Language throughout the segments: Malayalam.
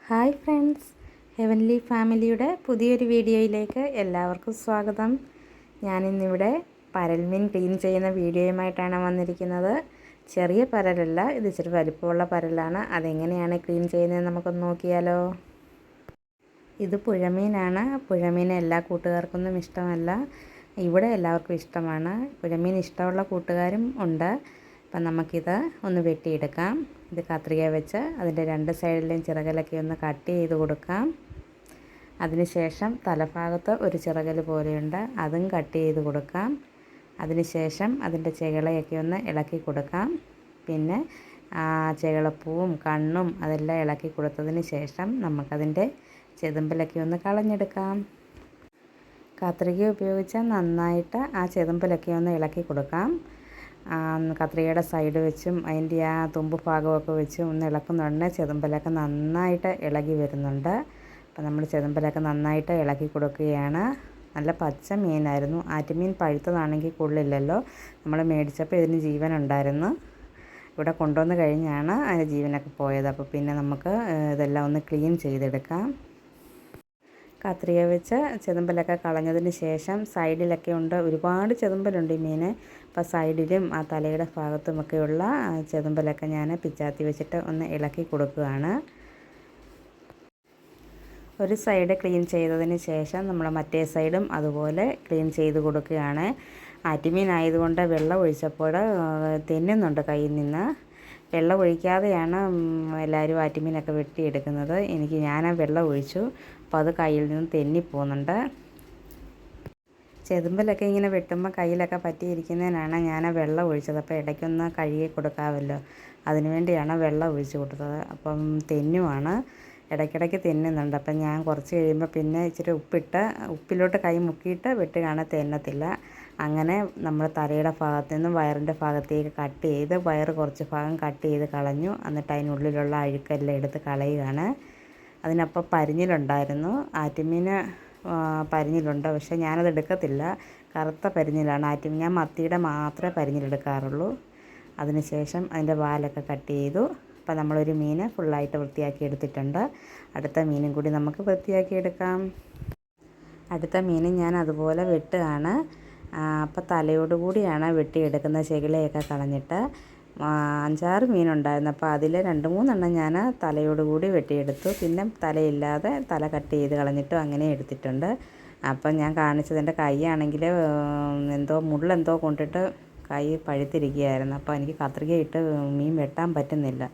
ഹായ് ഫ്രണ്ട്സ്, ഹെവൻലി ഫാമിലിയുടെ പുതിയൊരു വീഡിയോയിലേക്ക് എല്ലാവർക്കും സ്വാഗതം. ഞാനിന്നിവിടെ പരൽമീൻ ക്ലീൻ ചെയ്യുന്ന വീഡിയോയുമായിട്ടാണ് വന്നിരിക്കുന്നത്. ചെറിയ പരലല്ല, ഇത് ഇച്ചിരി വലിപ്പമുള്ള പരലാണ്. അതെങ്ങനെയാണ് ക്ലീൻ ചെയ്യുന്നത് നമുക്കൊന്ന് നോക്കിയാലോ. ഇത് പുഴമീനാണ്. പുഴമീൻ എല്ലാ കൂട്ടുകാർക്കൊന്നും ഇഷ്ടമല്ല. ഇവിടെ എല്ലാവർക്കും ഇഷ്ടമാണ്. പുഴമീൻ ഇഷ്ടമുള്ള കൂട്ടുകാരും ഉണ്ട്. അപ്പം നമുക്കിത് ഒന്ന് വെട്ടിയെടുക്കാം. ഇത് കത്രിക വെച്ച് അതിൻ്റെ രണ്ട് സൈഡിലെയും ചിറകലൊക്കെ ഒന്ന് കട്ട് ചെയ്ത് കൊടുക്കാം. അതിനുശേഷം തലഭാഗത്ത് ഒരു ചിറകൽ പോലെയുണ്ട്, അതും കട്ട് ചെയ്ത് കൊടുക്കാം. അതിനുശേഷം അതിൻ്റെ ചെകിളയൊക്കെ ഒന്ന് ഇളക്കി കൊടുക്കാം. പിന്നെ ചെകിളപ്പൂവും കണ്ണും അതെല്ലാം ഇളക്കി കൊടുത്തതിന് ശേഷം നമുക്കതിൻ്റെ ചെതുമ്പലൊക്കെ ഒന്ന് കളഞ്ഞെടുക്കാം. കത്രിക ഉപയോഗിച്ച് നന്നായിട്ട് ആ ചെതുമ്പലൊക്കെ ഒന്ന് ഇളക്കി കൊടുക്കാം. കത്രികയുടെ സൈഡ് വെച്ചും അതിൻ്റെ ആ തുമ്പ് ഭാഗമൊക്കെ വെച്ചും ഒന്ന് ഇളക്കുന്നുണ്ട്. ചെതുമ്പലൊക്കെ നന്നായിട്ട് ഇളകി വരുന്നുണ്ട്. അപ്പോൾ നമ്മൾ ചെതുമ്പലൊക്കെ നന്നായിട്ട് ഇളക്കി കൊടുക്കുകയാണ്. നല്ല പച്ച മീനായിരുന്നു. ആറ്റുമീൻ പഴുത്തതാണെങ്കിൽ കൊള്ളില്ലല്ലോ. നമ്മൾ മേടിച്ചപ്പോൾ ഇതിന് ജീവനുണ്ടായിരുന്നു. ഇവിടെ കൊണ്ടുവന്ന് കഴിഞ്ഞാണ് അതിൻ്റെ ജീവനൊക്കെ പോയത്. അപ്പോൾ പിന്നെ നമുക്ക് ഇതെല്ലാം ഒന്ന് ക്ലീൻ ചെയ്തെടുക്കാം. കത്രിക വെച്ച് ചെതുമ്പലൊക്കെ കളഞ്ഞതിന് ശേഷം സൈഡിലൊക്കെ ഉണ്ട്, ഒരുപാട് ചെതുമ്പലുണ്ട് ഈ മീൻ. അപ്പോൾ സൈഡിലും ആ തലയുടെ ഭാഗത്തുമൊക്കെയുള്ള ചെതുമ്പലൊക്കെ ഞാൻ പിച്ചാത്തി വെച്ചിട്ട് ഒന്ന് ഇളക്കി കൊടുക്കുകയാണ്. ഒരു സൈഡ് ക്ലീൻ ചെയ്തതിന് ശേഷം നമ്മൾ മറ്റേ സൈഡും അതുപോലെ ക്ലീൻ ചെയ്ത് കൊടുക്കുകയാണ്. ആറ്റുമീൻ ആയതുകൊണ്ട് വെള്ളം ഒഴിച്ചപ്പോൾ തെന്നുന്നുണ്ട് കയ്യിൽ നിന്ന്. വെള്ളം ഒഴിക്കാതെയാണ് എല്ലാവരും ആറ്റുമീനൊക്കെ വെട്ടിയെടുക്കുന്നത്. ഞാൻ വെള്ളം ഒഴിച്ചു, അപ്പോൾ അത് കയ്യിൽ നിന്ന് തെന്നിപ്പോകുന്നുണ്ട്. ചെതുമ്പലൊക്കെ ഇങ്ങനെ വെട്ടുമ്പോൾ കയ്യിലൊക്കെ പറ്റിയിരിക്കുന്നതിനാണ് ഞാൻ വെള്ളം ഒഴിച്ചത്. അപ്പോൾ ഇടയ്ക്കൊന്ന് കഴുകി കൊടുക്കാമല്ലോ, അതിനുവേണ്ടിയാണ് വെള്ളം ഒഴിച്ച് കൊടുത്തത്. അപ്പം തെന്നുമാണ്, ഇടയ്ക്കിടയ്ക്ക് തെന്നുന്നുണ്ട്. അപ്പം ഞാൻ കുറച്ച് കഴിയുമ്പോൾ പിന്നെ ഇച്ചിരി ഉപ്പിലോട്ട് കൈ മുക്കിയിട്ട് വെട്ടുകയാണ്, തെന്നത്തില്ല. അങ്ങനെ നമ്മൾ തലയുടെ ഭാഗത്തു നിന്നും വയറിൻ്റെ ഭാഗത്തേക്ക് കട്ട് ചെയ്ത് വയറ് കുറച്ച് ഭാഗം കട്ട് ചെയ്ത് കളഞ്ഞു. എന്നിട്ട് അതിനുള്ളിലുള്ള അഴുക്കെല്ലാം എടുത്ത് കളയുകയാണ്. അതിനപ്പം പരിഞ്ഞിലുണ്ടായിരുന്നു. ആറ്റുമീൻ പരിഞ്ഞിലുണ്ട്, പക്ഷേ ഞാനത് എടുക്കത്തില്ല. കറുത്ത പരിഞ്ഞിലാണ് ആറ്റുമീൻ. ഞാൻ മത്തിയുടെ മാത്രമേ പരിഞ്ഞിലെടുക്കാറുള്ളൂ. അതിനുശേഷം അതിൻ്റെ വാലൊക്കെ കട്ട് ചെയ്തു. അപ്പോൾ നമ്മളൊരു മീൻ ഫുള്ളായിട്ട് വൃത്തിയാക്കി എടുത്തിട്ടുണ്ട്. അടുത്ത മീനും കൂടി നമുക്ക് വൃത്തിയാക്കി എടുക്കാം. അടുത്ത മീനും ഞാൻ അതുപോലെ വെട്ടുകയാണ്. അപ്പോൾ തലയോടുകൂടിയാണ് വെട്ടിയെടുക്കുന്ന, ചെകിളയൊക്കെ കളഞ്ഞിട്ട്. 5-6 മീനുണ്ടായിരുന്നു. അപ്പോൾ അതിൽ 2-3 ഞാൻ തലയോടുകൂടി വെട്ടിയെടുത്തു. പിന്നെ തലയില്ലാതെ തല കട്ട് ചെയ്ത് കളഞ്ഞിട്ടും അങ്ങനെ എടുത്തിട്ടുണ്ട്. അപ്പം ഞാൻ കാണിച്ചത് എൻ്റെ കൈയാണെങ്കിൽ മുള്ളെന്തോ കൊണ്ടിട്ട് കൈ പഴുത്തിരിക്കുകയായിരുന്നു. അപ്പോൾ എനിക്ക് കത്രികയിട്ട് മീൻ വെട്ടാൻ പറ്റുന്നില്ല.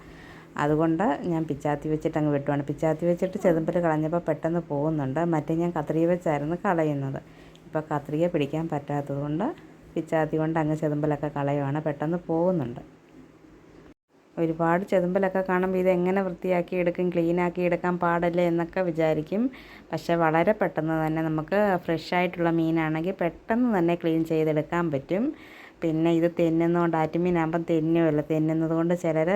അതുകൊണ്ട് ഞാൻ പിച്ചാത്തി വെച്ചിട്ട് അങ്ങ് വെട്ടുവാണ്. പിച്ചാത്തി വെച്ചിട്ട് ചെതുമ്പൽ കളഞ്ഞപ്പോൾ പെട്ടെന്ന് പോകുന്നുണ്ട്. മറ്റേ ഞാൻ കത്രിക വെച്ചായിരുന്നു കളയുന്നത്. ഇപ്പോൾ കത്രിക പിടിക്കാൻ പറ്റാത്തതുകൊണ്ട് പിച്ചാത്തി കൊണ്ട് അങ്ങ് ചെതുമ്പലൊക്കെ കളയുവാണ്, പെട്ടെന്ന് പോകുന്നുണ്ട്. ഒരുപാട് ചെതുമ്പലൊക്കെ കാണുമ്പോൾ ഇതെങ്ങനെ വൃത്തിയാക്കി എടുക്കും, ക്ലീനാക്കി എടുക്കാൻ പാടല്ലേ എന്നൊക്കെ വിചാരിക്കും. പക്ഷേ വളരെ പെട്ടെന്ന് തന്നെ നമുക്ക് ഫ്രഷായിട്ടുള്ള മീനാണെങ്കിൽ പെട്ടെന്ന് തന്നെ ക്ലീൻ ചെയ്തെടുക്കാൻ പറ്റും. പിന്നെ ഇത് തെന്നുന്നതുകൊണ്ട്, ആറ്റുമീനാകുമ്പം തെന്നുമല്ലോ, തെന്നുന്നത് കൊണ്ട് ചിലർ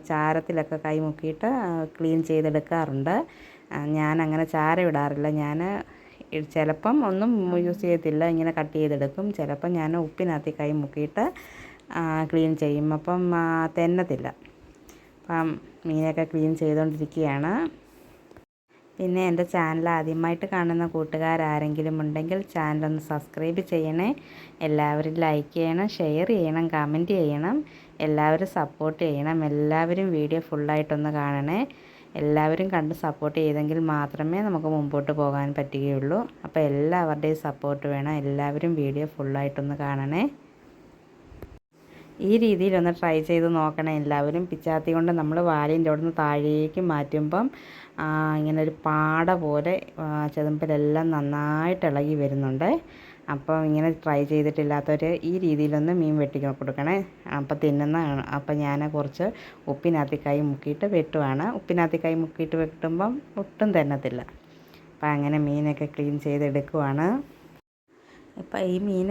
ചാരത്തിലൊക്കെ കൈ മുക്കിയിട്ട് ക്ലീൻ ചെയ്തെടുക്കാറുണ്ട്. ഞാനങ്ങനെ ചാരം ഇടാറില്ല. ഞാൻ ചിലപ്പം ഒന്നും യൂസ് ചെയ്യത്തില്ല, ഇങ്ങനെ കട്ട് ചെയ്തെടുക്കും. ചിലപ്പം ഞാൻ ഉപ്പിനകത്ത് കൈ മുക്കിയിട്ട് ക്ലീൻ ചെയ്യും. അപ്പം തെന്നത്തില്ല. അപ്പം മീനൊക്കെ ക്ലീൻ ചെയ്തുകൊണ്ടിരിക്കുകയാണ്. പിന്നെ എൻ്റെ ചാനൽ ആദ്യമായിട്ട് കാണുന്ന കൂട്ടുകാരാരെങ്കിലും ഉണ്ടെങ്കിൽ ചാനലൊന്ന് സബ്സ്ക്രൈബ് ചെയ്യണേ. എല്ലാവരും ലൈക്ക് ചെയ്യണം, ഷെയർ ചെയ്യണം, കമൻറ്റ് ചെയ്യണം. എല്ലാവരും സപ്പോർട്ട് ചെയ്യണം. എല്ലാവരും വീഡിയോ ഫുള്ളായിട്ടൊന്ന് കാണണേ. എല്ലാവരും കണ്ട് സപ്പോർട്ട് ചെയ്തെങ്കിൽ മാത്രമേ നമുക്ക് മുമ്പോട്ട് പോകാൻ പറ്റുകയുള്ളൂ. അപ്പോൾ എല്ലാവരുടെയും സപ്പോർട്ട് വേണം. എല്ലാവരും വീഡിയോ ഫുള്ളായിട്ടൊന്ന് കാണണേ. ഈ രീതിയിലൊന്ന് ട്രൈ ചെയ്ത് നോക്കണേ എല്ലാവരും. പിച്ചാത്തി കൊണ്ട് നമ്മൾ വാലിൻ്റെ അവിടെ നിന്ന് താഴേക്ക് മാറ്റുമ്പം ഇങ്ങനെ ഒരു പാട പോലെ ചെതുമ്പലെല്ലാം നന്നായിട്ട് ഇളകി വരുന്നുണ്ട്. അപ്പം ഇങ്ങനെ ട്രൈ ചെയ്തിട്ടില്ലാത്തവർ ഈ രീതിയിലൊന്ന് മീൻ വെട്ടി കൊടുക്കണേ. അപ്പം തിന്നുന്നതാണ്. അപ്പം ഞാൻ കുറച്ച് ഉപ്പിനകത്ത് കൈ മുക്കിയിട്ട് വെട്ടുവാണ്. ഉപ്പിനകത്ത് കൈ മുക്കിയിട്ട് വെട്ടുമ്പം ഒട്ടും തെന്നത്തില്ല. അപ്പം അങ്ങനെ മീനൊക്കെ ക്ലീൻ ചെയ്തെടുക്കുവാണ്. ഇപ്പം ഈ മീൻ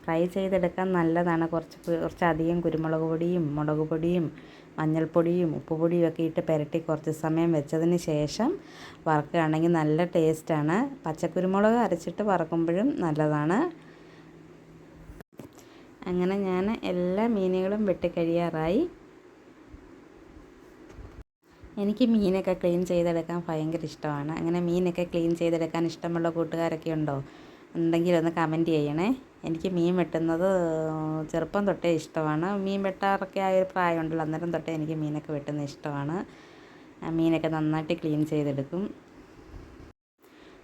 ഫ്രൈ ചെയ്തെടുക്കാൻ നല്ലതാണ്. കുറച്ചധികം കുരുമുളക് പൊടിയും മുളക് പൊടിയും മഞ്ഞൾപ്പൊടിയും ഉപ്പുപൊടിയും ഒക്കെ ഇട്ട് പുരട്ടി കുറച്ച് സമയം വെച്ചതിന് ശേഷം വറുക്കുകയാണെങ്കിൽ നല്ല ടേസ്റ്റാണ്. പച്ചക്കുരുമുളക് അരച്ചിട്ട് വറക്കുമ്പോഴും നല്ലതാണ്. അങ്ങനെ ഞാൻ എല്ലാ മീനുകളും വെട്ടിക്കഴിയാറായി. എനിക്ക് മീനൊക്കെ ക്ലീൻ ചെയ്തെടുക്കാൻ ഭയങ്കര ഇഷ്ടമാണ്. അങ്ങനെ മീനൊക്കെ ക്ലീൻ ചെയ്തെടുക്കാൻ ഇഷ്ടമുള്ള കൂട്ടുകാരൊക്കെ ഉണ്ടോ? ഉണ്ടെങ്കിൽ ഒന്ന് കമൻറ്റ് ചെയ്യണേ. എനിക്ക് മീൻ വെട്ടുന്നത് ചെറുപ്പം തൊട്ടേ ഇഷ്ടമാണ്. മീൻ വെട്ടാറൊക്കെ ആയൊരു പ്രായമുണ്ടല്ലോ, അന്നേരം തൊട്ടേ എനിക്ക് മീനൊക്കെ വെട്ടുന്നത് ഇഷ്ടമാണ്. മീനൊക്കെ നന്നായിട്ട് ക്ലീൻ ചെയ്തെടുക്കും.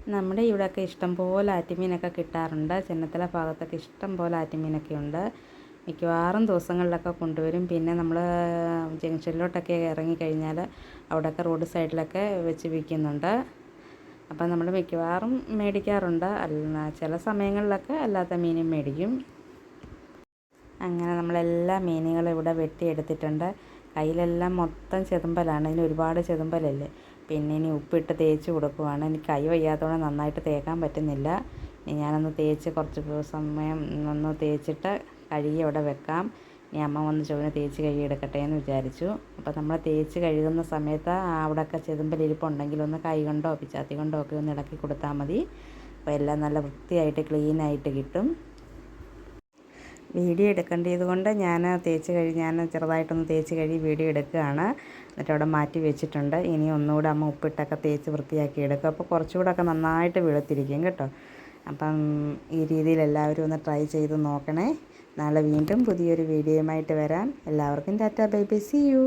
നമ്മുടെ ഇവിടെയൊക്കെ ഇഷ്ടം പോലെ ആറ്റുമീനൊക്കെ കിട്ടാറുണ്ട്. ചെന്നിത്തല ഭാഗത്തൊക്കെ ഇഷ്ടം പോലെ ആറ്റുമീനൊക്കെ ഉണ്ട്. മിക്കവാറും ദിവസങ്ങളിലൊക്കെ കൊണ്ടുവരും. പിന്നെ നമ്മൾ ജംഗ്ഷനിലോട്ടൊക്കെ ഇറങ്ങിക്കഴിഞ്ഞാൽ അവിടെയൊക്കെ റോഡ് സൈഡിലൊക്കെ വെച്ച് വിൽക്കുന്നുണ്ട്. അപ്പം നമ്മൾ മിക്കവാറും മേടിക്കാറുണ്ട്. ചില സമയങ്ങളിലൊക്കെ അല്ലാത്ത മീനും മേടിക്കും. അങ്ങനെ നമ്മളെല്ലാ മീനുകളും ഇവിടെ വെട്ടിയെടുത്തിട്ടുണ്ട്. കയ്യിലെല്ലാം മൊത്തം ചെതുമ്പലാണ്. ഇതിന് ഒരുപാട് ചെതുമ്പലല്ലേ. പിന്നെ ഇനി ഉപ്പിട്ട് തേച്ച് കൊടുക്കുവാണ്. എനിക്ക് കൈ വയ്യാത്തതുകൊണ്ട് നന്നായിട്ട് തേക്കാൻ പറ്റുന്നില്ല. ഇനി ഞാനൊന്ന് തേച്ച് കുറച്ച് സമയം ഒന്ന് തേച്ചിട്ട് കഴുകി അവിടെ വെക്കാം. ഇനി അമ്മ വന്ന് ചുവന് തേച്ച് കഴുകി എടുക്കട്ടെ എന്ന് വിചാരിച്ചു. അപ്പോൾ നമ്മൾ തേച്ച് കഴുകുന്ന സമയത്ത് അവിടെയൊക്കെ ചെതുമ്പലിരിപ്പുണ്ടെങ്കിൽ ഒന്ന് കൈ കൊണ്ടോ പിച്ചാത്തി കൊണ്ടോ ഒക്കെ ഒന്ന് ഇളക്കി കൊടുത്താൽ മതി. അപ്പോൾ എല്ലാം നല്ല വൃത്തിയായിട്ട് ക്ലീനായിട്ട് കിട്ടും. വീഡിയോ എടുക്കേണ്ടത് കൊണ്ട് ഞാൻ ചെറുതായിട്ടൊന്ന് തേച്ച് കഴുകി വീഡിയോ എടുക്കുകയാണ്. എന്നിട്ട് അവിടെ മാറ്റി വെച്ചിട്ടുണ്ട്. ഇനി ഒന്നുകൂടെ അമ്മ ഉപ്പിട്ടൊക്കെ തേച്ച് വൃത്തിയാക്കി എടുക്കും. അപ്പോൾ കുറച്ചുകൂടെ ഒക്കെ നന്നായിട്ട് വെളുത്തിരിക്കും കേട്ടോ. അപ്പം ഈ രീതിയിൽ എല്ലാവരും ഒന്ന് ട്രൈ ചെയ്ത് നോക്കണേ. നാളെ വീണ്ടും പുതിയൊരു വീഡിയോയുമായിട്ട് വരാം. എല്ലാവർക്കും tata bye bye, see U.